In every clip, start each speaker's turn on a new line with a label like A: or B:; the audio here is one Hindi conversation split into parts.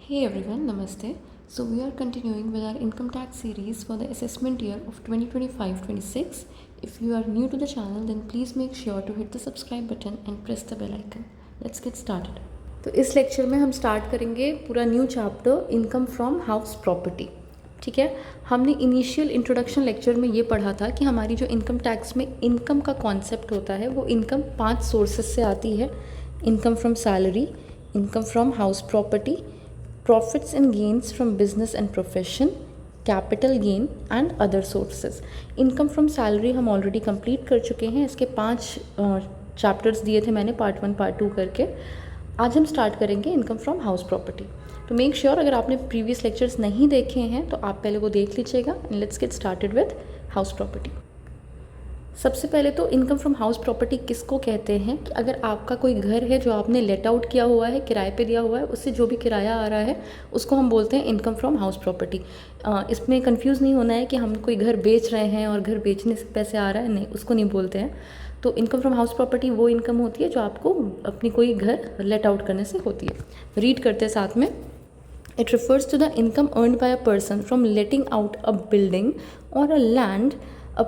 A: Hey everyone, Namaste. So we are continuing with our income tax series for the assessment year of 2025-26. If you are new to the channel, then please make sure to hit the subscribe button and press the bell icon. Let's get started. तो इस लेक्चर में हम स्टार्ट करेंगे पूरा new chapter income from house property. ठीक है, हमने इनिशियल इंट्रोडक्शन लेक्चर में ये पढ़ा था कि हमारी जो इनकम टैक्स में इनकम का कॉन्सेप्ट होता है वो इनकम 5 सोर्सेस से आती है। Income from salary, income from house property, profits and gains from business and profession, capital gain and other sources. Income from salary हम ऑलरेडी कंप्लीट कर चुके हैं, इसके 5 चैप्टर्स दिए थे मैंने पार्ट 1 पार्ट 2 करके। आज हम स्टार्ट करेंगे इनकम फ्रॉम हाउस प्रॉपर्टी। तो मेक श्योर अगर आपने प्रीवियस लेक्चर्स नहीं देखे हैं तो आप पहले वो देख लीजिएगा and let's get started with house property. सबसे पहले तो इनकम फ्रॉम हाउस प्रॉपर्टी किसको कहते हैं कि अगर आपका कोई घर है जो आपने लेट आउट किया हुआ है, किराए पे दिया हुआ है, उससे जो भी किराया आ रहा है उसको हम बोलते हैं इनकम फ्रॉम हाउस प्रॉपर्टी। इसमें कंफ्यूज नहीं होना है कि हम कोई घर बेच रहे हैं और घर बेचने से पैसे आ रहा है, नहीं, उसको नहीं बोलते हैं। तो इनकम फ्रॉम हाउस प्रॉपर्टी वो इनकम होती है जो आपको अपनी कोई घर लेट आउट करने से होती है। रीड करते हैं साथ में। It refers to the income earned by a person from letting out a building or a land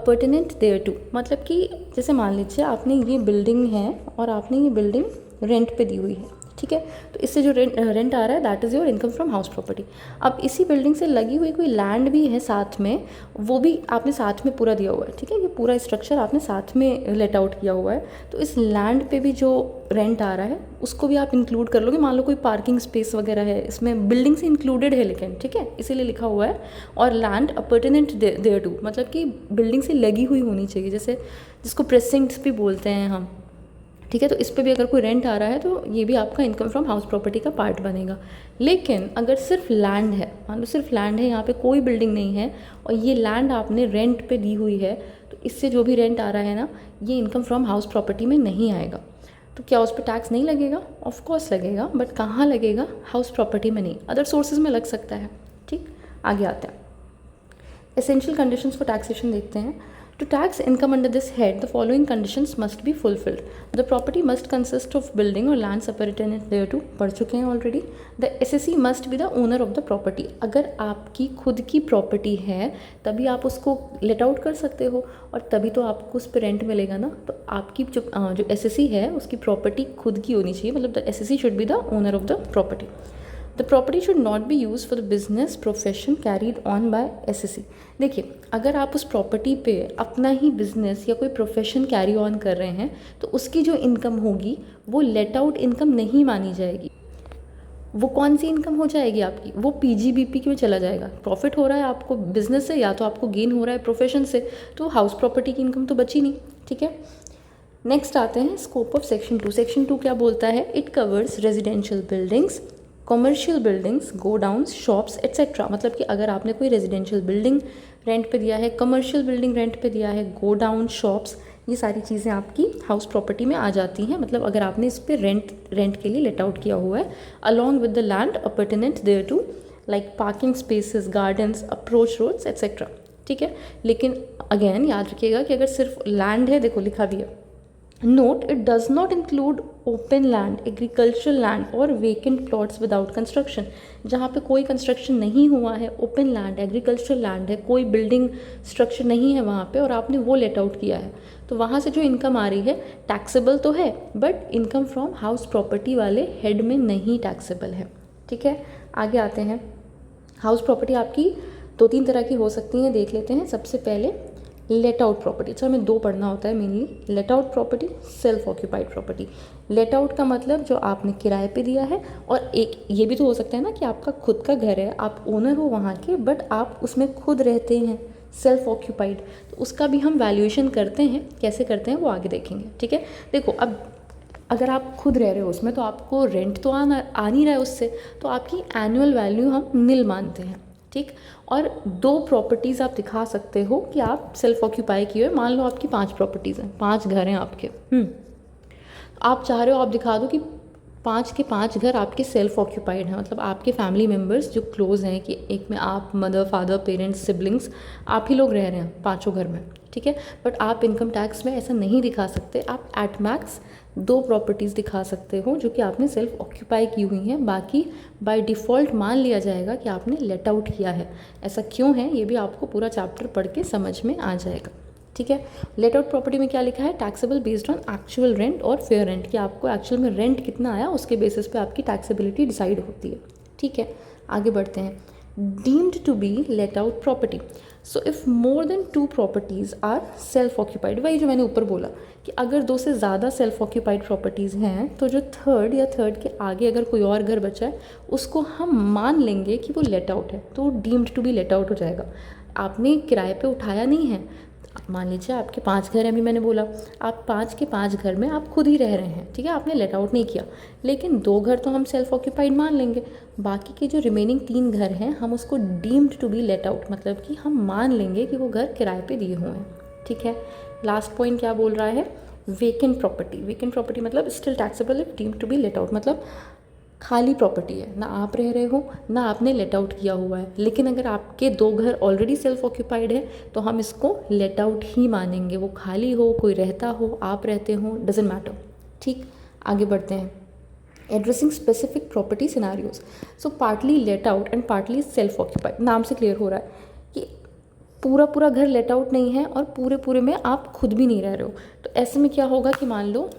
A: pertinent thereto। मतलब कि जैसे मान लीजिए आपने ये बिल्डिंग है और आपने ये बिल्डिंग रेंट पे दी हुई है, ठीक है, तो इससे जो रेंट आ रहा है that is your income from house property. अब इसी बिल्डिंग से लगी हुई कोई लैंड भी है साथ में, वो भी आपने साथ में पूरा दिया हुआ है, ठीक है, ये पूरा स्ट्रक्चर आपने साथ में लेट आउट किया हुआ है, तो इस लैंड पे भी जो रेंट आ रहा है उसको भी आप इंक्लूड कर लोगे। मान लो कोई पार्किंग स्पेस वगैरह है, इसमें बिल्डिंग से इंक्लूडेड है लेकिन, ठीक है, इसीलिए लिखा हुआ है। और लैंड अपरटेनेंट देयर टू, मतलब कि बिल्डिंग से लगी हुई होनी चाहिए, जैसे जिसको प्रेसिंक्ट्स भी बोलते हैं हम, ठीक है। तो इस पर भी अगर कोई रेंट आ रहा है तो ये भी आपका इनकम फ्रॉम हाउस प्रॉपर्टी का पार्ट बनेगा। लेकिन अगर सिर्फ लैंड है, मान लो सिर्फ लैंड है, यहाँ पे कोई बिल्डिंग नहीं है और ये लैंड आपने रेंट पे दी हुई है, तो इससे जो भी रेंट आ रहा है ना, ये इनकम फ्रॉम हाउस प्रॉपर्टी में नहीं आएगा। तो क्या उस पर टैक्स नहीं लगेगा? ऑफ कोर्स लगेगा, बट कहाँ लगेगा? हाउस प्रॉपर्टी में नहीं, अदर सोर्सेज में लग सकता है। ठीक, आगे आते हैं। एसेंशियल कंडीशंस फॉर टैक्सेशन देखते हैं। To tax income under this head, the following conditions must be fulfilled. The property must consist of building or land appurtenant thereto, पढ़ चुके हैं already. The assessee must be the owner of the property। अगर आपकी खुद की प्रॉपर्टी है तभी आप उसको लेट आउट कर सकते हो और तभी तो आपको उस पर रेंट मिलेगा ना। तो आपकी जो एसेसी है उसकी प्रॉपर्टी खुद की होनी चाहिए, मतलब the assessee should be the owner of the property. The property should not be use for the business profession carried on by assessee. देखिए, अगर आप उस प्रॉपर्टी पे अपना ही बिजनेस या कोई प्रोफेशन कैरी ऑन कर रहे हैं तो उसकी जो इनकम होगी वो लेट आउट इनकम नहीं मानी जाएगी। वो कौन सी इनकम हो जाएगी आपकी? वो पीजीबीपी में चला जाएगा। प्रॉफिट हो रहा है आपको बिजनेस से या तो आपको गेन हो रहा है प्रोफेशन से, तो हाउस प्रॉपर्टी की इनकम तो बची नहीं, ठीक है। नेक्स्ट आते हैं स्कोप ऑफ सेक्शन 2। सेक्शन 2 क्या बोलता है? It covers residential buildings, commercial buildings, godowns, shops etcetera. मतलब कि अगर आपने कोई रेजिडेंशियल बिल्डिंग रेंट पे दिया है, कमर्शियल बिल्डिंग रेंट पे दिया है, गोडाउन, शॉप्स, ये सारी चीज़ें आपकी हाउस प्रॉपर्टी में आ जाती हैं। मतलब अगर आपने इस पर रेंट के लिए लेट आउट किया हुआ है, along with the land appurtenant thereto, like parking spaces, gardens, approach roads etcetera, ठीक है। लेकिन अगेन याद रखिएगा कि अगर सिर्फ लैंड है, देखो लिखा भी है, Note, it does not include open land, agricultural land और vacant plots without construction। जहाँ पे कोई कंस्ट्रक्शन नहीं हुआ है, ओपन लैंड, एग्रीकल्चरल लैंड है, कोई बिल्डिंग स्ट्रक्चर नहीं है वहाँ पे और आपने वो लेट आउट किया है, तो वहाँ से जो इनकम आ रही है टैक्सेबल तो है, but income from house property वाले हेड में नहीं टैक्सेबल है, ठीक है। आगे आते हैं। हाउस प्रॉपर्टी आपकी 2-3 तरह की हो सकती हैं, देख लेते हैं। सबसे पहले लेट आउट प्रॉपर्टी। अच्छा, हमें 2 पढ़ना होता है mainly, late out property, self occupied property. Let out का मतलब जो आपने किराए पे दिया है, और एक ये भी तो हो सकता है ना कि आपका खुद का घर है, आप ओनर हो वहाँ के, बट आप उसमें खुद रहते हैं, सेल्फ ऑक्यूपाइड, तो उसका भी हम वैल्यूएशन करते हैं। कैसे करते हैं वो आगे देखेंगे, ठीक है। देखो, अब अगर आप खुद रह रहे हो उसमें तो आपको रेंट तो आ नहीं रहा है उससे, तो आपकी एनुअल वैल्यू हम निल मानते हैं, ठीक। और 2 प्रॉपर्टीज़ आप दिखा सकते हो कि आप सेल्फ ऑक्यूपाई किए हुए। मान लो आपकी 5 प्रॉपर्टीज़ हैं, 5 घर हैं आपके, आप चाह रहे हो आप दिखा दो कि 5 के 5 घर आपके सेल्फ ऑक्यूपाइड हैं, मतलब आपके फैमिली मेम्बर्स जो क्लोज हैं, कि एक में आप, मदर, फादर, पेरेंट्स, सिबलिंग्स, आप ही लोग रह रहे हैं 5 घर में, ठीक है। बट आप इनकम टैक्स में ऐसा नहीं दिखा सकते। आप एट मैक्स 2 प्रॉपर्टीज़ दिखा सकते हो जो कि आपने सेल्फ ऑक्यूपाई की हुई हैं, बाकी बाय डिफ़ॉल्ट मान लिया जाएगा कि आपने लेट आउट किया है। ऐसा क्यों है ये भी आपको पूरा चैप्टर पढ़ के समझ में आ जाएगा, ठीक है। लेट आउट प्रॉपर्टी में क्या लिखा है, taxable based on actual rent और फेयर रेंट, कि आपको एक्चुअल में रेंट कितना आया उसके बेसिस पे आपकी टैक्सेबिलिटी डिसाइड होती है, ठीक है। आगे बढ़ते हैं। Deemed to be let out property, so if more than 2 properties are self occupied, वही जो मैंने ऊपर बोला कि अगर 2 से ज़्यादा सेल्फ ऑक्यूपाइड प्रॉपर्टीज़ हैं तो जो थर्ड या थर्ड के आगे अगर कोई और घर बचा है उसको हम मान लेंगे कि वो लेट आउट है, तो deemed to be let out हो जाएगा। आपने किराए पे उठाया नहीं है, मान लीजिए आपके 5 घर हैं, अभी मैंने बोला आप 5 के 5 घर में आप खुद ही रह रहे हैं, ठीक है, आपने लेट आउट नहीं किया, लेकिन 2 घर तो हम सेल्फ ऑक्यूपाइड मान लेंगे, बाकी के जो रिमेनिंग 3 घर हैं हम उसको deemed to be let out, मतलब कि हम मान लेंगे कि वो घर किराए पे दिए हुए हैं, ठीक है। लास्ट पॉइंट क्या बोल रहा है, वेकेंट प्रॉपर्टी। वेकेंट प्रॉपर्टी मतलब still taxable if deemed to be let out, मतलब खाली प्रॉपर्टी है, ना आप रह रहे हो ना आपने लेट आउट किया हुआ है, लेकिन अगर आपके 2 घर ऑलरेडी सेल्फ ऑक्यूपाइड है तो हम इसको लेट आउट ही मानेंगे, वो खाली हो, कोई रहता हो, आप रहते हो, डजेंट मैटर, ठीक। आगे बढ़ते हैं। Addressing specific property scenarios, so partly let out and partly self occupied, नाम से क्लियर हो रहा है कि पूरा पूरा घर लेट आउट नहीं है और पूरे पूरे में आप खुद भी नहीं रह रहे हो। तो ऐसे में क्या होगा कि मान लो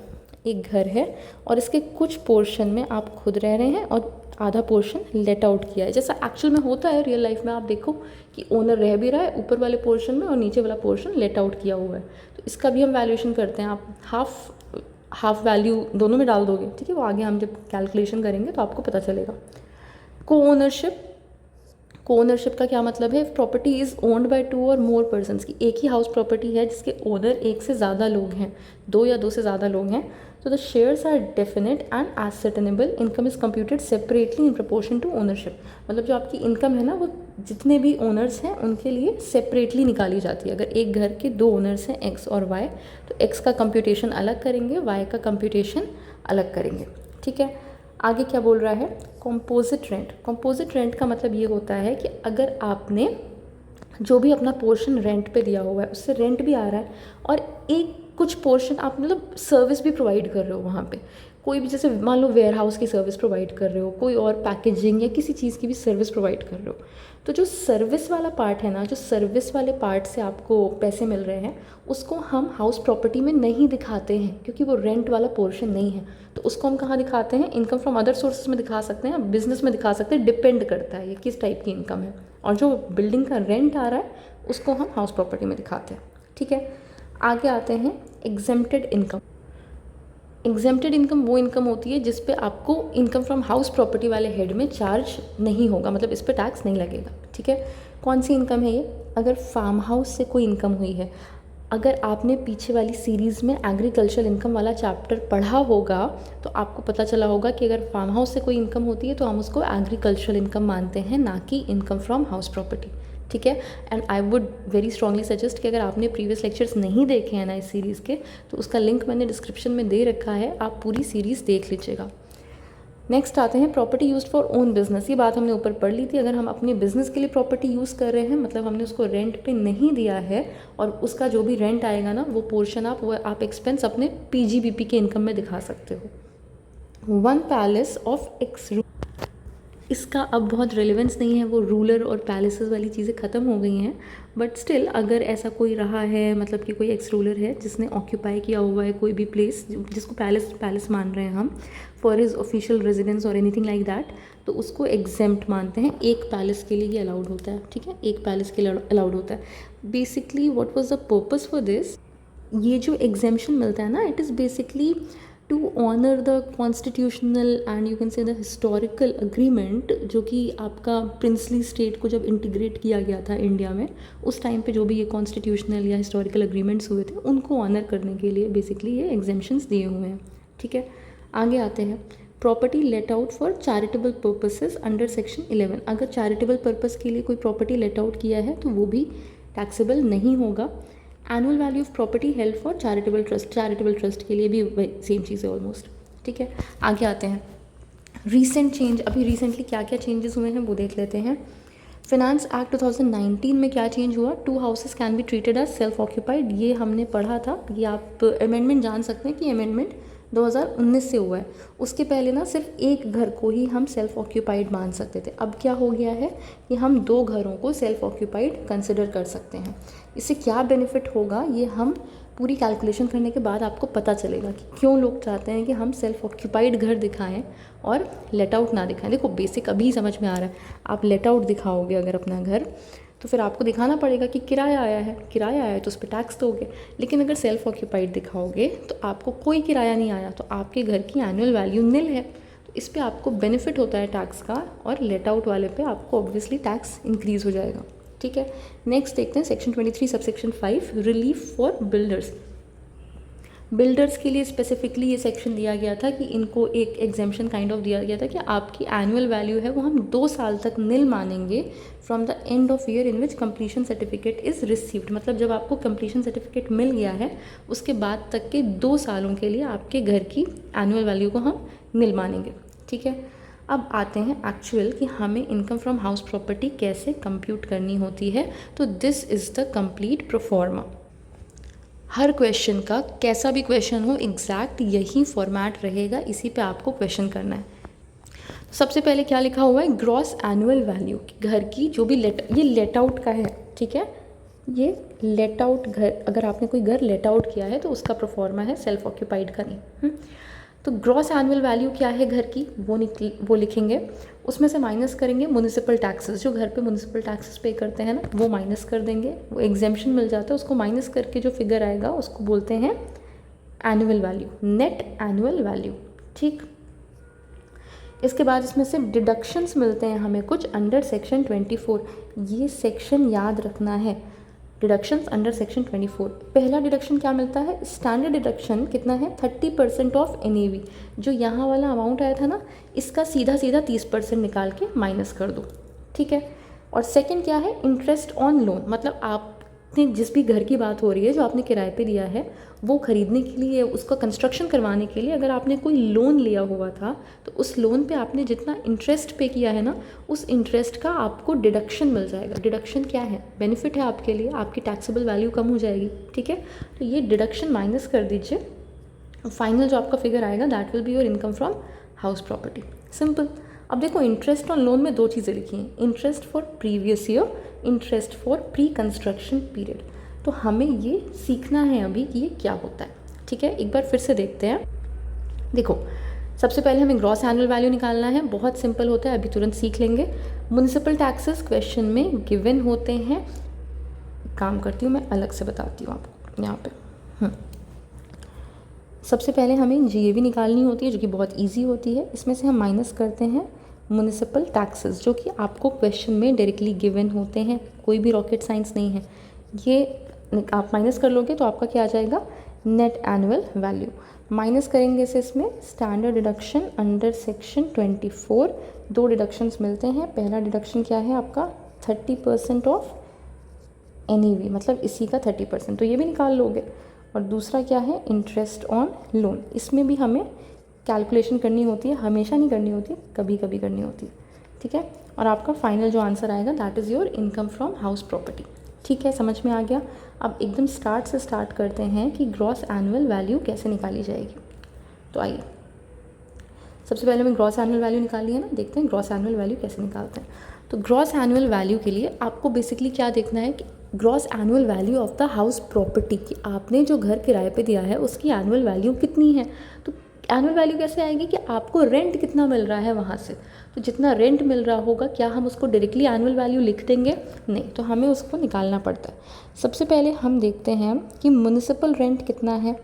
A: एक घर है और इसके कुछ पोर्शन में आप खुद रह रहे हैं और आधा पोर्शन लेट आउट किया है, जैसा एक्चुअल में होता है रियल लाइफ में। आप देखो कि ओनर रह भी रहा है ऊपर वाले पोर्शन में और नीचे वाला पोर्शन लेट आउट किया हुआ है, तो इसका भी हम वैल्यूएशन करते हैं। आप हाफ वैल्यू दोनों में डाल दोगे, ठीक है, वो आगे हम जब कैलकुलेशन करेंगे तो आपको पता चलेगा। को ओनरशिप का क्या मतलब है, प्रॉपर्टी इज़ ओन्ड बाय 2 और मोर पर्सन्स, की एक ही हाउस प्रॉपर्टी है जिसके ओनर एक से ज़्यादा लोग हैं, 2 या 2 से ज़्यादा लोग हैं, तो the shares are definite and ascertainable, income is computed separately in proportion to ownership, मतलब जो आपकी इनकम है ना वो जितने भी ओनर्स हैं उनके लिए सेपरेटली निकाली जाती है। अगर एक घर के 2 ओनर्स हैं एक्स और वाई, तो एक्स का कंप्यूटेशन अलग करेंगे, वाई का कंप्यूटेशन अलग करेंगे, ठीक है। आगे क्या बोल रहा है, कंपोजिट रेंट। कंपोजिट रेंट का मतलब ये होता है कि अगर आपने जो भी अपना पोर्शन रेंट पे दिया हुआ है उससे रेंट भी आ रहा है और एक कुछ पोर्शन आप मतलब सर्विस भी प्रोवाइड कर रहे हो वहाँ पे, कोई भी जैसे मान लो वेयर हाउस की सर्विस प्रोवाइड कर रहे हो, कोई और पैकेजिंग या किसी चीज़ की भी सर्विस प्रोवाइड कर रहे हो, तो जो सर्विस वाला पार्ट है ना, जो सर्विस वाले पार्ट से आपको पैसे मिल रहे हैं उसको हम हाउस प्रॉपर्टी में नहीं दिखाते हैं क्योंकि वो रेंट वाला पोर्शन नहीं है, तो उसको हम कहाँ दिखाते हैं, इनकम फ्रॉम अदर सोर्सेज में दिखा सकते हैं, बिजनेस में दिखा सकते हैं, डिपेंड करता है ये किस टाइप की इनकम है, और जो बिल्डिंग का रेंट आ रहा है उसको हम हाउस प्रॉपर्टी में दिखाते हैं, ठीक है। आगे आते हैं एग्जेम्प्टेड इनकम। एग्जेम्प्टेड इनकम वो इनकम होती है जिस पे आपको इनकम फ्रॉम हाउस प्रॉपर्टी वाले हेड में चार्ज नहीं होगा, मतलब इस पे टैक्स नहीं लगेगा, ठीक है। कौन सी इनकम है ये, अगर फार्म हाउस से कोई इनकम हुई है, अगर आपने पीछे वाली सीरीज़ में एग्रीकल्चर इनकम वाला चैप्टर पढ़ा होगा तो आपको पता चला होगा कि अगर फार्म हाउस से कोई इनकम होती है तो हम उसको एग्रीकल्चरल इनकम मानते हैं, ना कि इनकम फ्रॉम हाउस प्रॉपर्टी, ठीक है। And I would very strongly suggest कि अगर आपने प्रीवियस लेक्चर्स नहीं देखे हैं ना इस सीरीज़ के, तो उसका लिंक मैंने डिस्क्रिप्शन में दे रखा है, आप पूरी सीरीज़ देख लीजिएगा। नेक्स्ट आते हैं property used for own business. ये बात हमने ऊपर पढ़ ली थी, अगर हम अपने बिजनेस के लिए प्रॉपर्टी यूज़ कर रहे हैं, मतलब हमने उसको रेंट पे नहीं दिया है और उसका जो भी रेंट आएगा ना वो पोर्शन आप एक्सपेंस अपने पीजीबीपी के इनकम में दिखा सकते हो। 1 पैलेस ऑफ एक्स, इसका अब बहुत रेलेवेंस नहीं है, वो रूलर और पैलेसेस वाली चीज़ें ख़त्म हो गई हैं, बट स्टिल अगर ऐसा कोई रहा है, मतलब कि कोई एक्स रूलर है जिसने ऑक्यूपाई किया हुआ है कोई भी प्लेस जिसको पैलेस मान रहे हैं हम, फॉर हिज ऑफिशियल रेजिडेंस और एनीथिंग लाइक दैट, तो उसको एग्जेम्प्ट मानते हैं। एक पैलेस के लिए ये अलाउड होता है, ठीक है, एक पैलेस के लिए अलाउड होता है। Basically what was the purpose for this, ये जो एग्जेम्पशन मिलता है ना, it is basically to honour the constitutional and you can say the historical agreement, जो कि आपका प्रिंसली स्टेट को जब इंटीग्रेट किया गया था इंडिया में, उस टाइम पे जो भी ये कॉन्स्टिट्यूशनल या हिस्टोरिकल अग्रीमेंट्स हुए थे उनको ऑनर करने के लिए बेसिकली ये एग्जेम्पशंस दिए हुए हैं, ठीक है। आगे आते हैं property let out for charitable purposes under section 11। अगर चैरिटेबल पर्पस के लिए कोई प्रॉपर्टी लेट आउट किया है तो वो भी टैक्सेबल नहीं होगा। Annual value of property held for charitable trust के लिए भी सेम चीज़ है ऑलमोस्ट, ठीक है। आगे आते हैं रीसेंट चेंज, अभी रिसेंटली क्या क्या चेंजेस हुए हैं वो देख लेते हैं। फिनेंस एक्ट 2019 में क्या चेंज हुआ, 2 houses can be treated as self occupied, ये हमने पढ़ा था, ये आप अमेंडमेंट जान सकते हैं कि अमेंडमेंट 2019 से हुआ है। उसके पहले ना सिर्फ एक घर को ही हम सेल्फ ऑक्यूपाइड मान सकते थे। अब क्या हो गया है कि हम 2 घरों को सेल्फ ऑक्यूपाइड कंसिडर कर सकते हैं। इससे क्या बेनिफिट होगा ये हम पूरी कैलकुलेशन करने के बाद आपको पता चलेगा कि क्यों लोग चाहते हैं कि हम सेल्फ ऑक्यूपाइड घर दिखाएं और लेट आउट ना दिखाएं। देखो बेसिक अभी समझ में आ रहा है, आप लेट आउट दिखाओगे अगर अपना घर तो फिर आपको दिखाना पड़ेगा कि किराया आया है, किराया आया है तो उस पर टैक्स दोगे। लेकिन अगर सेल्फ ऑक्यूपाइड दिखाओगे तो आपको कोई किराया नहीं आया तो आपके घर की एनुअल वैल्यू निल है, तो इस पर आपको बेनिफिट होता है टैक्स का, और लेट आउट वाले पे आपको ऑब्वियसली टैक्स इंक्रीज़ हो जाएगा। ठीक है, नेक्स्ट देखते हैं section 23 subsection 5 relief for builders. Builders के लिए स्पेसिफिकली ये सेक्शन दिया गया था कि इनको एक एग्जेम्पशन काइंड ऑफ दिया गया था कि आपकी एनुअल वैल्यू है वो हम 2 साल तक निल मानेंगे from the end of year in which completion certificate is received. मतलब जब आपको कंप्लीशन सर्टिफिकेट मिल गया है उसके बाद तक के 2 सालों के लिए आपके घर की एनुअल वैल्यू को हम निल मानेंगे। ठीक है, अब आते हैं एक्चुअल कि हमें इनकम फ्रॉम हाउस प्रॉपर्टी कैसे कंप्यूट करनी होती है। तो this is the complete proforma. Her question का कैसा भी क्वेश्चन हो एग्जैक्ट यही फॉर्मेट रहेगा, इसी पे आपको क्वेश्चन करना है। सबसे पहले क्या लिखा हुआ है, ग्रॉस एनुअल वैल्यू, घर की जो भी ये लेट आउट का है। ठीक है, ये लेट आउट घर, अगर आपने कोई घर लेट आउट किया है तो उसका प्रोफॉर्मा है, सेल्फ ऑक्यूपाइड का नहीं। तो ग्रॉस एनुअल वैल्यू क्या है घर की वो लिखेंगे, उसमें से माइनस करेंगे म्युनिसिपल टैक्सेस, जो घर पे म्युनिसिपल टैक्सेस पे करते हैं ना वो माइनस कर देंगे, वो एग्जेम्पशन मिल जाता है, उसको माइनस करके जो फिगर आएगा उसको बोलते हैं annual value, net annual value. ठीक, इसके बाद इसमें से डिडक्शंस मिलते हैं हमें कुछ अंडर सेक्शन 24। ये सेक्शन याद रखना है, डिडक्शंस अंडर सेक्शन 24। पहला डिडक्शन क्या मिलता है, स्टैंडर्ड डिडक्शन कितना है 30% ऑफ NAV। जो यहाँ वाला अमाउंट आया था ना इसका सीधा सीधा 30% निकाल के माइनस कर दो। ठीक है, और सेकंड क्या है, इंटरेस्ट ऑन लोन, मतलब आपने जिस भी घर की बात हो रही है जो आपने किराए पे दिया है वो खरीदने के लिए, उसका कंस्ट्रक्शन करवाने के लिए अगर आपने कोई लोन लिया हुआ था तो उस लोन पे आपने जितना इंटरेस्ट पे किया है ना उस इंटरेस्ट का आपको डिडक्शन मिल जाएगा। डिडक्शन क्या है, बेनिफिट है आपके लिए, आपकी टैक्सेबल वैल्यू कम हो जाएगी। ठीक है, तो ये डिडक्शन माइनस कर दीजिए, फाइनल जो आपका फिगर आएगा that will be your income from house property. Simple. अब देखो इंटरेस्ट ऑन लोन में 2 चीज़ें लिखी हैं, interest for previous year, interest for pre construction period. तो हमें ये सीखना है अभी कि ये क्या होता है। ठीक है, एक बार फिर से देखते हैं। देखो सबसे पहले हमें ग्रॉस एनुअल वैल्यू निकालना है, बहुत सिंपल होता है, अभी तुरंत सीख लेंगे। म्युनिसिपल टैक्सेस क्वेश्चन में गिवन होते हैं, काम करती हूँ मैं अलग से बताती हूँ आपको यहाँ पे। सबसे पहले हमें GAV निकालनी होती है जो कि बहुत इजी होती है। इसमें से हम माइनस करते हैं म्युनिसिपल टैक्सेस जो कि आपको क्वेश्चन में डायरेक्टली गिवन होते हैं, कोई भी रॉकेट साइंस नहीं है। ये आप माइनस कर लोगे तो आपका क्या आ जाएगा, नेट एनुअल वैल्यू। माइनस करेंगे से इसमें standard deduction under section 24, 2 deductions मिलते हैं। पहला डिडक्शन क्या है आपका 30% ऑफ NAV, मतलब इसी का 30%, तो ये भी निकाल लोगे। और दूसरा क्या है, इंटरेस्ट ऑन लोन, इसमें भी हमें कैलकुलेशन करनी होती है, हमेशा नहीं करनी होती, कभी कभी करनी होती है। ठीक है, और आपका फाइनल जो आंसर आएगा that is your income from house property. ठीक है, समझ में आ गया। अब एकदम स्टार्ट से स्टार्ट करते हैं कि ग्रॉस एनुअल वैल्यू कैसे निकाली जाएगी। तो आइए, सबसे पहले हमें ग्रॉस एनुअल वैल्यू निकाली है ना, देखते हैं ग्रॉस एनुअल वैल्यू कैसे निकालते हैं। तो ग्रॉस एनुअल वैल्यू के लिए आपको बेसिकली क्या देखना है कि gross annual value of the house property, कि आपने जो घर किराए पे दिया है उसकी एनुअल वैल्यू कितनी है। तो एनुअल वैल्यू कैसे आएगी कि आपको रेंट कितना मिल रहा है वहाँ से, तो जितना रेंट मिल रहा होगा क्या हम उसको डायरेक्टली एनुअल वैल्यू लिख देंगे, नहीं, तो हमें उसको निकालना पड़ता है। सबसे पहले हम देखते हैं कि म्युनिसिपल रेंट कितना है।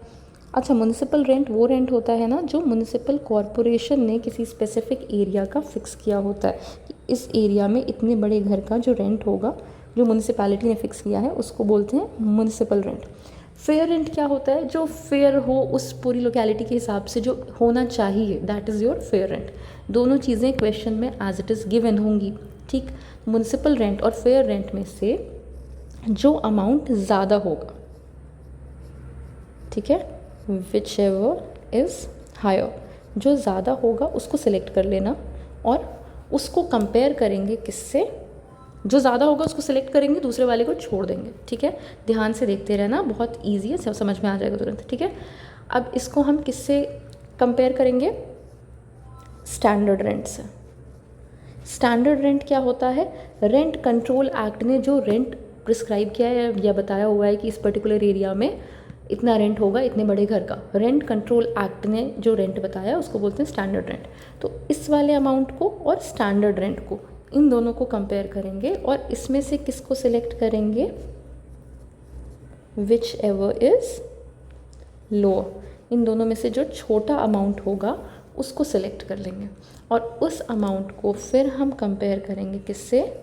A: अच्छा, म्युनिसिपल रेंट वो रेंट होता है ना जो म्युनिसिपल कॉरपोरेशन ने किसी स्पेसिफिक एरिया का फिक्स किया होता है कि इस एरिया में इतने बड़े घर का जो रेंट होगा, जो म्युनिसिपैलिटी ने फिक्स किया है, उसको बोलते हैं म्युनिसिपल रेंट। फेयर रेंट क्या होता है, जो फेयर हो उस पूरी लोकेलिटी के हिसाब से जो होना चाहिए, that is your fair rent. दोनों चीज़ें क्वेश्चन में एज इट इज़ गिवन होंगी। ठीक, म्युनिसिपल रेंट और फेयर रेंट में से जो अमाउंट ज़्यादा होगा, ठीक है, विच एवर इज़ हायर, जो ज़्यादा होगा उसको सिलेक्ट कर लेना और उसको कंपेयर करेंगे किससे, जो ज़्यादा होगा उसको सिलेक्ट करेंगे, दूसरे वाले को छोड़ देंगे। ठीक है, ध्यान से देखते रहना, बहुत ईजी है, समझ में आ जाएगा तुरंत। ठीक है, अब इसको हम किससे कंपेयर करेंगे स्टैंडर्ड रेंट से। स्टैंडर्ड रेंट क्या होता है? रेंट कंट्रोल एक्ट ने जो रेंट प्रिस्क्राइब किया है या बताया हुआ है कि इस पर्टिकुलर एरिया में इतना रेंट होगा इतने बड़े घर का, रेंट कंट्रोल एक्ट ने जो रेंट बताया उसको बोलते हैं स्टैंडर्ड रेंट। तो इस वाले अमाउंट को और स्टैंडर्ड रेंट को, इन दोनों को कंपेयर करेंगे और इसमें से किसको सिलेक्ट करेंगे? Whichever is lower. इन दोनों में से जो छोटा अमाउंट होगा उसको सिलेक्ट कर लेंगे और उस अमाउंट को फिर हम कंपेयर करेंगे किससे?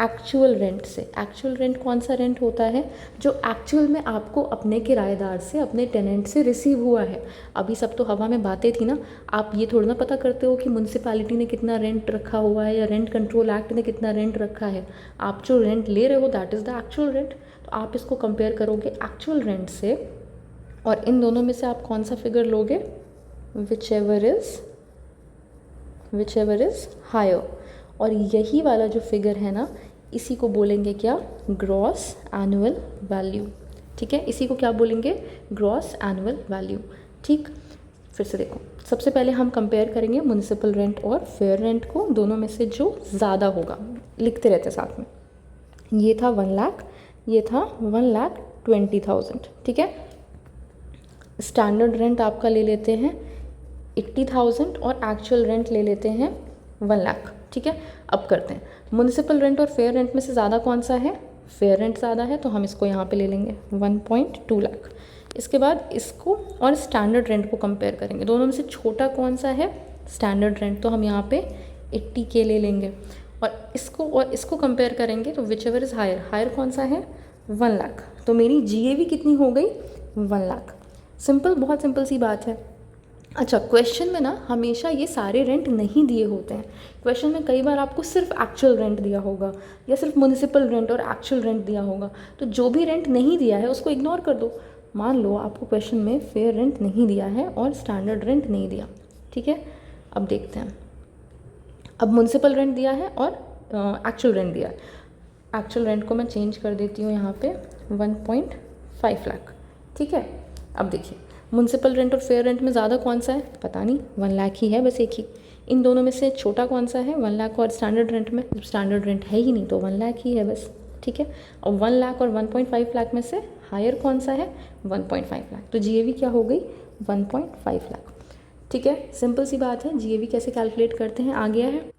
A: एक्चुअल रेंट से। एक्चुअल रेंट कौन सा रेंट होता है? जो एक्चुअल में आपको अपने किराएदार से, अपने टेनेंट से रिसीव हुआ है। अभी सब तो हवा में बातें थी ना, आप ये थोड़ा ना पता करते हो कि म्यूनसिपैलिटी ने कितना रेंट रखा हुआ है या रेंट कंट्रोल एक्ट ने कितना रेंट रखा है। आप जो रेंट ले रहे हो that is the actual rent. तो आप इसको कंपेयर करोगे एक्चुअल रेंट से और इन दोनों में से आप कौन सा फिगर लोगे? Whichever is higher. और यही वाला जो फिगर है ना, इसी को बोलेंगे क्या? Gross annual value. ठीक है, इसी को क्या बोलेंगे? Gross annual value. ठीक, फिर से देखो, सबसे पहले हम कंपेयर करेंगे म्युनिसिपल रेंट और फेयर रेंट को, दोनों में से जो ज़्यादा होगा। लिखते रहते साथ में। ये था 1 लाख, ये था 1,20,000। ठीक है, स्टैंडर्ड रेंट आपका ले लेते हैं 80,000 और एक्चुअल रेंट ले लेते हैं 1 लाख। ठीक है, अब करते हैं म्युनिसिपल रेंट और फेयर रेंट में से ज़्यादा कौन सा है? फेयर रेंट ज़्यादा है, तो हम इसको यहाँ पे ले लेंगे 1.2 लाख। इसके बाद इसको और स्टैंडर्ड रेंट को कंपेयर करेंगे, दोनों में से छोटा कौन सा है? स्टैंडर्ड रेंट, तो हम यहाँ पे 80K ले लेंगे और इसको कंपेयर करेंगे तो whichever is higher. Higher कौन सा है? 1 लाख। तो मेरी GAV कितनी हो गई? 1 लाख। सिंपल, बहुत सिंपल सी बात है। अच्छा, क्वेश्चन में ना हमेशा ये सारे रेंट नहीं दिए होते हैं। क्वेश्चन में कई बार आपको सिर्फ एक्चुअल रेंट दिया होगा या सिर्फ म्युनिसिपल रेंट और एक्चुअल रेंट दिया होगा, तो जो भी रेंट नहीं दिया है उसको इग्नोर कर दो। मान लो आपको क्वेश्चन में फेयर रेंट नहीं दिया है और स्टैंडर्ड रेंट नहीं दिया। ठीक है, अब देखते हैं। अब म्युनिसिपल रेंट दिया है और एक्चुअल रेंट दिया है। एक्चुअल रेंट को मैं चेंज कर देती हूँ यहाँ पे 1.5 लाख। ठीक है, अब देखिए म्युनिसिपल रेंट और फेयर रेंट में ज़्यादा कौन सा है? पता नहीं, 1 लाख ही है बस, एक ही। इन दोनों में से छोटा कौन सा है? 1 लाख और स्टैंडर्ड रेंट में? स्टैंडर्ड रेंट है ही नहीं तो 1 लाख ही है बस। ठीक है, और 1 लाख और 1.5 लाख में से हायर कौन सा है? 1.5 लाख। तो GAV क्या हो गई? 1.5 लाख। ठीक है, सिंपल सी बात है। GAV कैसे कैलकुलेट करते हैं आ गया है।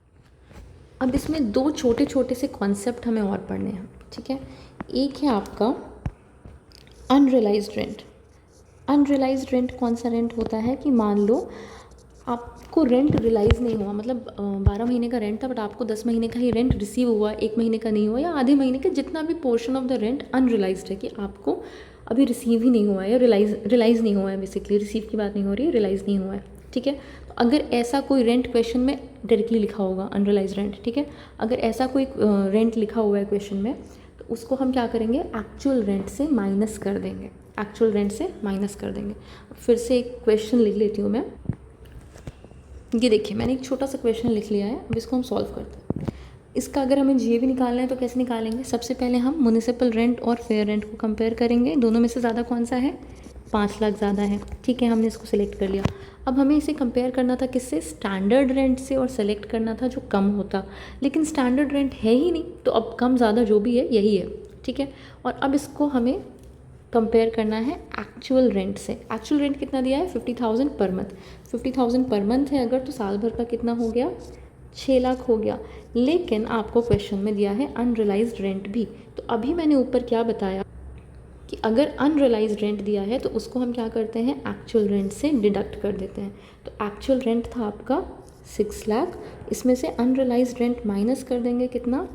A: अब इसमें दो छोटे छोटे से कॉन्सेप्ट हमें और पढ़ने हैं। ठीक है, एक है आपका अनरियलाइज्ड रेंट। अनरियलाइज्ड रेंट कौन सा रेंट होता है कि मान लो आपको रेंट रियलाइज़ नहीं हुआ, मतलब 12 महीने का रेंट था बट आपको 10 महीने का ही रेंट रिसीव हुआ, 1 महीने का नहीं हुआ या आधे महीने का, जितना भी portion of the rent unrealised है कि आपको अभी रिसीव ही नहीं हुआ है या रियलाइज़ नहीं हुआ है। बेसिकली रिसीव की बात नहीं हो रही है, रियलाइज़ नहीं हुआ है। ठीक है, तो अगर ऐसा कोई रेंट क्वेश्चन में डायरेक्टली लिखा होगा अनरियलाइज्ड रेंट, ठीक है, अगर ऐसा कोई रेंट लिखा हुआ है क्वेश्चन में तो उसको हम क्या करेंगे? एक्चुअल रेंट से माइनस कर देंगे। एक्चुअल रेंट से माइनस कर देंगे। फिर से एक क्वेश्चन लिख लेती हूँ मैं। ये देखिए, मैंने एक छोटा सा क्वेश्चन लिख लिया है, अब इसको हम सॉल्व करते हैं। इसका अगर हमें GAV निकालना है तो कैसे निकालेंगे? सबसे पहले हम म्युनिसिपल रेंट और फेयर रेंट को कंपेयर करेंगे। दोनों में से ज़्यादा कौन सा है? 5 लाख ज़्यादा है। ठीक है, हमने इसको सिलेक्ट कर लिया। अब हमें इसे कंपेयर करना था किससे? स्टैंडर्ड रेंट से, और सेलेक्ट करना था जो कम होता, लेकिन स्टैंडर्ड रेंट है ही नहीं, तो अब कम ज़्यादा जो भी है यही है। ठीक है, और अब इसको हमें कंपेयर करना है एक्चुअल रेंट से। एक्चुअल रेंट कितना दिया है? 50,000 पर मंथ। 50,000 पर मंथ है अगर, तो साल भर का कितना हो गया? 6 लाख हो गया। लेकिन आपको क्वेश्चन में दिया है अनरियलाइज्ड रेंट भी। तो अभी मैंने ऊपर क्या बताया कि अगर अनरियलाइज्ड रेंट दिया है तो उसको हम क्या करते हैं? एक्चुअल रेंट से डिडक्ट कर देते हैं। तो एक्चुअल रेंट था आपका 6 लाख, इसमें से अनरियलाइज्ड रेंट माइनस कर देंगे कितना?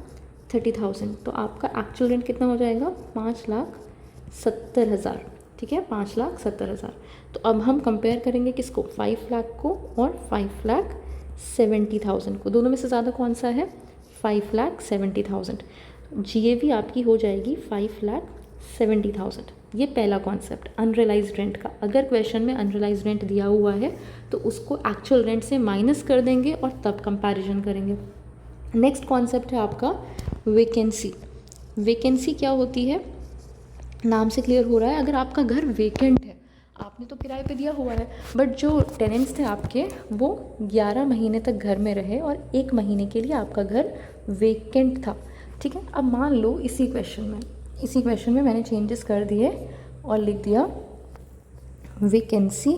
A: 30,000। तो आपका एक्चुअल रेंट कितना हो जाएगा? 5,70,000। ठीक है, 5,70,000। तो अब हम कंपेयर करेंगे किसको? 5 लाख को और 5,70,000 को। दोनों में से ज़्यादा कौन सा है? 5,70,000। GAV आपकी हो जाएगी 5,70,000। ये पहला कॉन्सेप्ट अनरियलाइज्ड रेंट का। अगर क्वेश्चन में अनरियलाइज्ड रेंट दिया हुआ है तो उसको एक्चुअल रेंट से माइनस कर देंगे और तब कंपैरिजन करेंगे। नेक्स्ट कॉन्सेप्ट है आपका वेकेंसी। वेकेंसी क्या होती है? नाम से क्लियर हो रहा है, अगर आपका घर वेकेंट है, आप आपने तो किराए पे दिया हुआ है, बट जो टेनेंट्स थे आपके वो 11 महीने तक घर में रहे और 1 महीने के लिए आपका घर वेकेंट था, ठीक है। अब मान लो इसी क्वेश्चन में मैंने चेंजेस कर दिए और लिख दिया वेकेंसी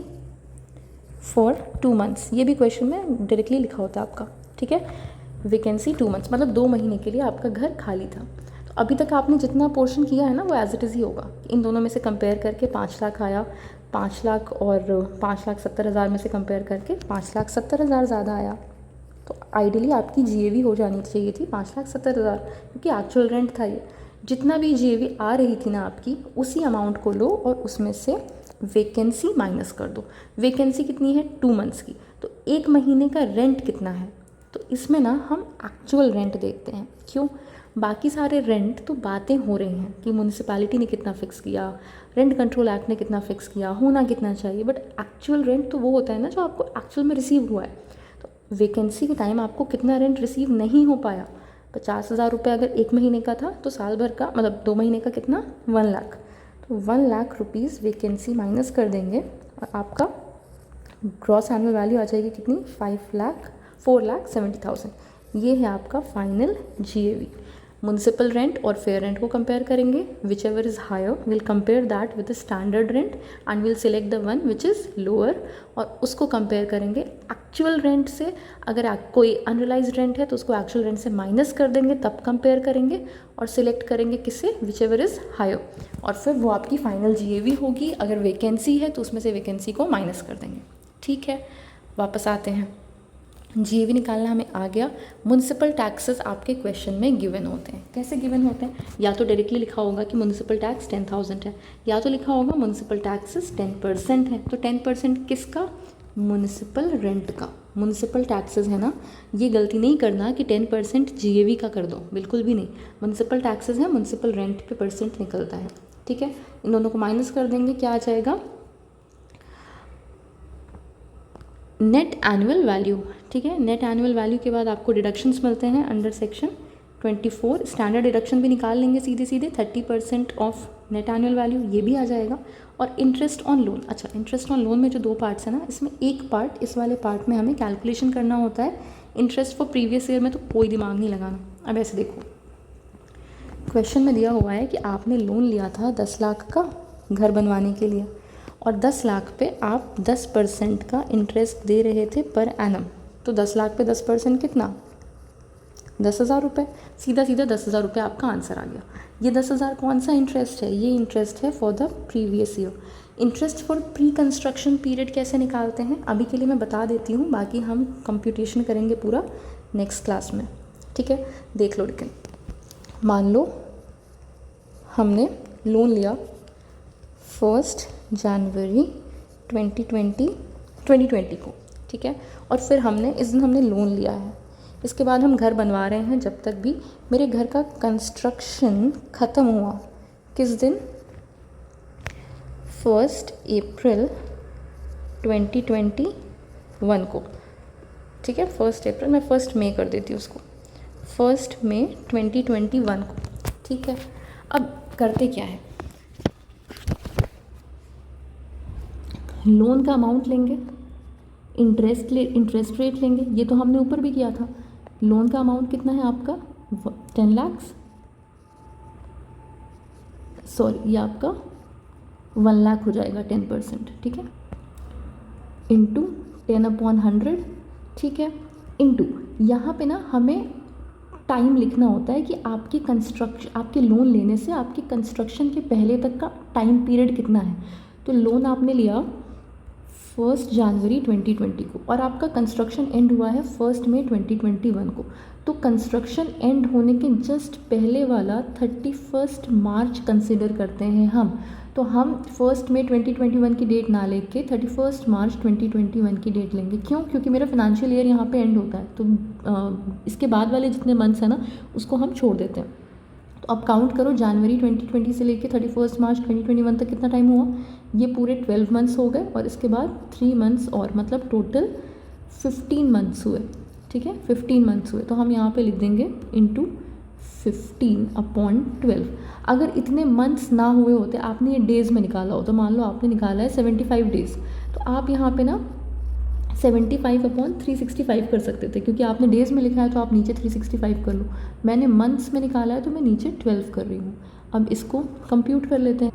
A: फॉर 2 मंथ्स। ये भी क्वेश्चन में डायरेक्टली लिखा होता आपका, ठीक है। वेकेंसी 2 मंथ्स मतलब 2 महीने के लिए आपका घर खाली था। तो अभी तक आपने जितना पोर्शन किया है ना वो एज इट इज़ ही होगा। इन दोनों में से कंपेयर करके 5 लाख आया, 5 लाख और 5,70,000 में से कंपेयर करके 5,70,000 ज़्यादा आया। तो आइडियली आपकी जीएवी हो जानी चाहिए थी 5,70,000, क्योंकि एक्चुअल रेंट था ये। जितना भी जीएवी आ रही थी ना आपकी, उसी अमाउंट को लो और उसमें से वैकेंसी माइनस कर दो। वैकेंसी कितनी है? 2 मंथ्स की। तो 1 महीने का रेंट कितना है? तो इसमें ना हम एक्चुअल रेंट देखते हैं। क्यों? बाकी सारे रेंट तो बातें हो रही हैं कि म्यूनिसिपैलिटी ने कितना फ़िक्स किया, रेंट कंट्रोल एक्ट ने कितना फ़िक्स किया, होना कितना चाहिए, बट एक्चुअल रेंट तो वो होता है ना जो आपको एक्चुअल में रिसीव हुआ है। तो वैकेंसी के टाइम आपको कितना रेंट रिसीव नहीं हो पाया, 50,000 रुपये अगर 1 महीने का था तो साल भर का मतलब 2 महीने का कितना? 1 लाख। तो 1 लाख रुपीज़ वैकेंसी माइनस कर देंगे और आपका ग्रॉस एनुअल वैल्यू आ जाएगी कितनी? 4,70,000। ये है आपका फाइनल जीएवी। म्युनिसिपल रेंट और फेयर रेंट को कंपेयर करेंगे, whichever is higher will compare that with the standard rent and will select the one which is lower, और उसको कंपेयर करेंगे एक्चुअल रेंट से। अगर कोई अनरियलाइज्ड रेंट है तो उसको एक्चुअल रेंट से माइनस कर देंगे, तब कंपेयर करेंगे और सिलेक्ट करेंगे किससे? विच एवर इज़ हायर, और फिर वो आपकी फाइनल जीएवी होगी। अगर वैकेंसी है तो उसमें से वैकेंसी को माइनस कर देंगे, ठीक है। वापस आते हैं, जीएवी निकालना हमें आ गया। म्युनिसिपल टैक्सेस आपके क्वेश्चन में गिवन होते हैं। कैसे गिवन होते हैं? या तो डायरेक्टली लिखा होगा कि म्युनिसिपल टैक्स 10,000 है, या तो लिखा होगा म्युनिसिपल टैक्सेस 10% है। तो 10% किसका? म्युनिसिपल रेंट का। म्युनिसिपल टैक्सेस है ना, ये गलती नहीं करना कि 10% जीएवी का कर दो, बिल्कुल भी नहीं। म्युनिसिपल टैक्सेस है, म्युनिसिपल रेंट पे परसेंट निकलता है, ठीक है। इन दोनों को माइनस कर देंगे, क्या आ जाएगा? नेट एनुअल वैल्यू, ठीक है। नेट एनुअल वैल्यू के बाद आपको डिडक्शंस मिलते हैं अंडर सेक्शन 24। स्टैंडर्ड डिडक्शन भी निकाल लेंगे सीधे सीधे, 30% ऑफ नेट एनुअल वैल्यू, ये भी आ जाएगा। और इंटरेस्ट ऑन लोन, अच्छा इंटरेस्ट ऑन लोन में जो 2 पार्ट्स है ना, इसमें एक पार्ट, इस वाले पार्ट में हमें कैलकुलेशन करना होता है। इंटरेस्ट फॉर प्रीवियस ईयर में तो कोई दिमाग नहीं लगाना। अब ऐसे देखो, क्वेश्चन में दिया हुआ है कि आपने लोन लिया था 10 लाख का घर बनवाने के लिए, और 10 लाख पे आप 10% का इंटरेस्ट दे रहे थे पर एनम। तो 10 लाख पे 10% कितना? 10,000 रुपये। सीधा सीधा 10,000 रुपये आपका आंसर आ गया। ये 10,000 कौन सा इंटरेस्ट है? ये इंटरेस्ट है for the previous year. Interest for pre construction period कैसे निकालते हैं अभी के लिए मैं बता देती हूँ, बाकी हम कंप्यूटेशन करेंगे पूरा नेक्स्ट क्लास में, ठीक है। देख लो, लेकिन मान लो हमने लोन लिया 1 जनवरी 2020 को, ठीक है। और फिर हमने इस दिन हमने लोन लिया है, इसके बाद हम घर बनवा रहे हैं। जब तक भी मेरे घर का कंस्ट्रक्शन ख़त्म हुआ किस दिन? 1 अप्रैल 2021 को, ठीक है। 1 अप्रैल, मैं 1 मई कर देती हूँ उसको, 1 मई 2021 को, ठीक है। अब करते क्या है, लोन का अमाउंट लेंगे, इंटरेस्ट रेट लेंगे। ये तो हमने ऊपर भी किया था। लोन का अमाउंट कितना है आपका? 10 लाख, सॉरी ये आपका 1 लाख हो जाएगा 10%, ठीक है, इंटू 10/100, ठीक है, इंटू यहाँ पे ना हमें टाइम लिखना होता है कि आपके लोन लेने से आपके कंस्ट्रक्शन के पहले तक का टाइम पीरियड कितना है। तो लोन आपने लिया 1 जनवरी 2020 को और आपका कंस्ट्रक्शन एंड हुआ है 1 मई 2021 को। तो कंस्ट्रक्शन एंड होने के जस्ट पहले वाला 31 मार्च कंसिडर करते हैं हम। तो हम 1 मई 2021 की डेट ना लेके 31 मार्च 2021 की डेट लेंगे। क्यों? क्योंकि मेरा फाइनेंशियल ईयर यहाँ पे एंड होता है, तो इसके बाद वाले जितने मंथ्स हैं ना उसको हम छोड़ देते हैं। तो अब काउंट करो, जनवरी 2020 से लेके 31 मार्च 2021 तक कितना टाइम हुआ? ये पूरे 12 मंथ्स हो गए और इसके बाद 3 मंथ्स और, मतलब टोटल 15 मंथ्स हुए, ठीक है, 15 मंथ्स हुए। तो हम यहाँ पे लिख देंगे इंटू 15/12। अगर इतने मंथ्स ना हुए होते, आपने ये डेज़ में निकाला हो, तो मान लो आपने निकाला है 75 डेज़, तो आप यहाँ पे ना 75/365 कर सकते थे, क्योंकि आपने डेज़ में लिखा है तो आप नीचे 365 कर लो। मैंने मंथ्स में निकाला है तो मैं नीचे 12 कर रही हूँ। अब इसको कंप्यूट कर लेते हैं।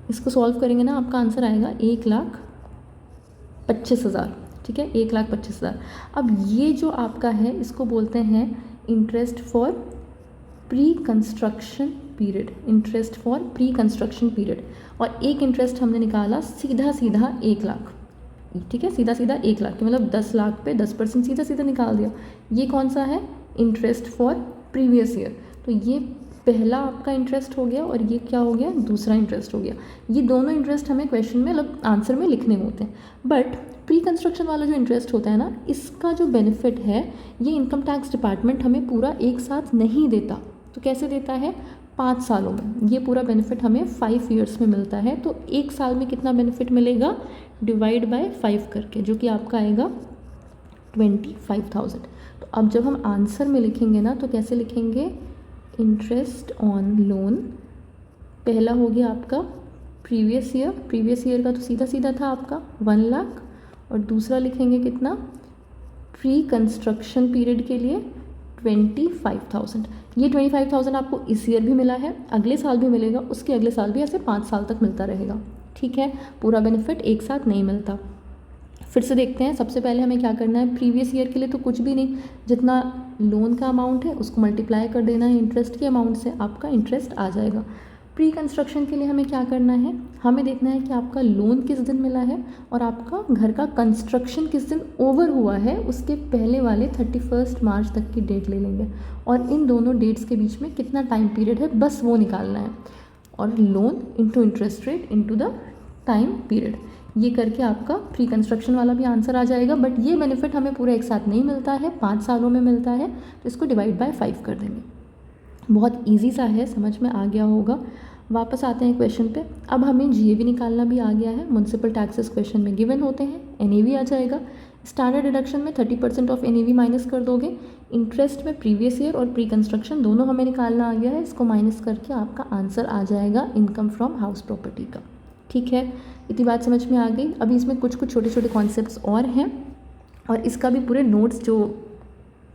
A: इसको सॉल्व करेंगे ना, आपका आंसर आएगा 1,25,000। ठीक है, 1,25,000। अब ये जो आपका है इसको बोलते हैं interest for pre construction period. Interest for pre construction period. और एक इंटरेस्ट हमने निकाला सीधा सीधा 1 लाख। ठीक है, सीधा सीधा 1 लाख, मतलब 10 लाख पे 10% सीधा सीधा निकाल दिया। ये कौन सा है? Interest for previous year. तो ये पहला आपका इंटरेस्ट हो गया और ये क्या हो गया? दूसरा इंटरेस्ट हो गया। ये दोनों इंटरेस्ट हमें क्वेश्चन में मतलब आंसर में लिखने होते हैं। बट प्री कंस्ट्रक्शन वाला जो इंटरेस्ट होता है ना, इसका जो बेनिफिट है ये इनकम टैक्स डिपार्टमेंट हमें पूरा एक साथ नहीं देता। तो कैसे देता है? 5 सालों में। ये पूरा बेनिफिट हमें 5 ईयर्स में मिलता है। तो एक साल में कितना बेनिफिट मिलेगा? डिवाइड बाय 5 करके, जो कि आपका आएगा 25,000। तो अब जब हम आंसर में लिखेंगे ना, तो कैसे लिखेंगे? इंटरेस्ट ऑन लोन पहला हो गया आपका प्रीवियस ईयर। प्रीवियस ईयर का तो सीधा सीधा था आपका 1 लाख। और दूसरा लिखेंगे कितना? प्री कंस्ट्रक्शन पीरियड के लिए 25,000। ये 25,000 आपको इस ईयर भी मिला है, अगले साल भी मिलेगा, उसके अगले साल भी, ऐसे 5 साल तक मिलता रहेगा। ठीक है, पूरा बेनिफिट एक साथ नहीं मिलता। फिर से देखते हैं। सबसे पहले हमें क्या करना है? प्रीवियस ईयर के लिए तो कुछ भी नहीं, जितना लोन का अमाउंट है उसको मल्टीप्लाई कर देना है इंटरेस्ट के अमाउंट से, आपका इंटरेस्ट आ जाएगा। प्री कंस्ट्रक्शन के लिए हमें क्या करना है? हमें देखना है कि आपका लोन किस दिन मिला है और आपका घर का कंस्ट्रक्शन किस दिन ओवर हुआ है, उसके पहले वाले 31 मार्च तक की डेट ले लेंगे और इन दोनों डेट्स के बीच में कितना टाइम पीरियड है बस वो निकालना है। और loan into interest rate into the time period, ये करके आपका प्री कंस्ट्रक्शन वाला भी आंसर आ जाएगा। बट ये बेनिफिट हमें पूरा एक साथ नहीं मिलता है, 5 सालों में मिलता है। तो इसको डिवाइड बाय 5 कर देंगे। बहुत इजी सा है, समझ में आ गया होगा। वापस आते हैं क्वेश्चन पे। अब हमें जीएवी निकालना भी आ गया है। म्युनिसिपल टैक्सेस क्वेश्चन में गिवन होते हैं। एनएवी आ जाएगा। स्टैंडर्ड डिडक्शन में 30% ऑफ एनएवी माइनस कर दोगे। इंटरेस्ट में प्रीवियस ईयर और प्री कंस्ट्रक्शन दोनों हमें निकालना आ गया है। इसको माइनस करके आपका आंसर आ जाएगा इनकम फ्रॉम हाउस प्रॉपर्टी का। ठीक है, इतनी बात समझ में आ गई। अभी इसमें कुछ कुछ छोटे छोटे कॉन्सेप्ट्स और हैं और इसका भी पूरे नोट्स जो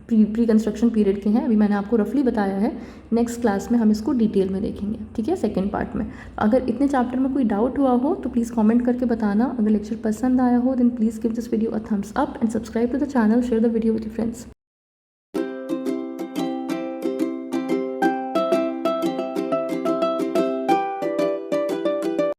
A: प्री कंस्ट्रक्शन पीरियड के हैं अभी मैंने आपको रफली बताया है। नेक्स्ट क्लास में हम इसको डिटेल में देखेंगे। ठीक है, सेकंड पार्ट में। अगर इतने चैप्टर में कोई डाउट हुआ हो तो प्लीज़ कमेंट करके बताना। अगर लेक्चर पसंद आया हो then please give this video a thumbs up and subscribe to the channel, share the video with your friends.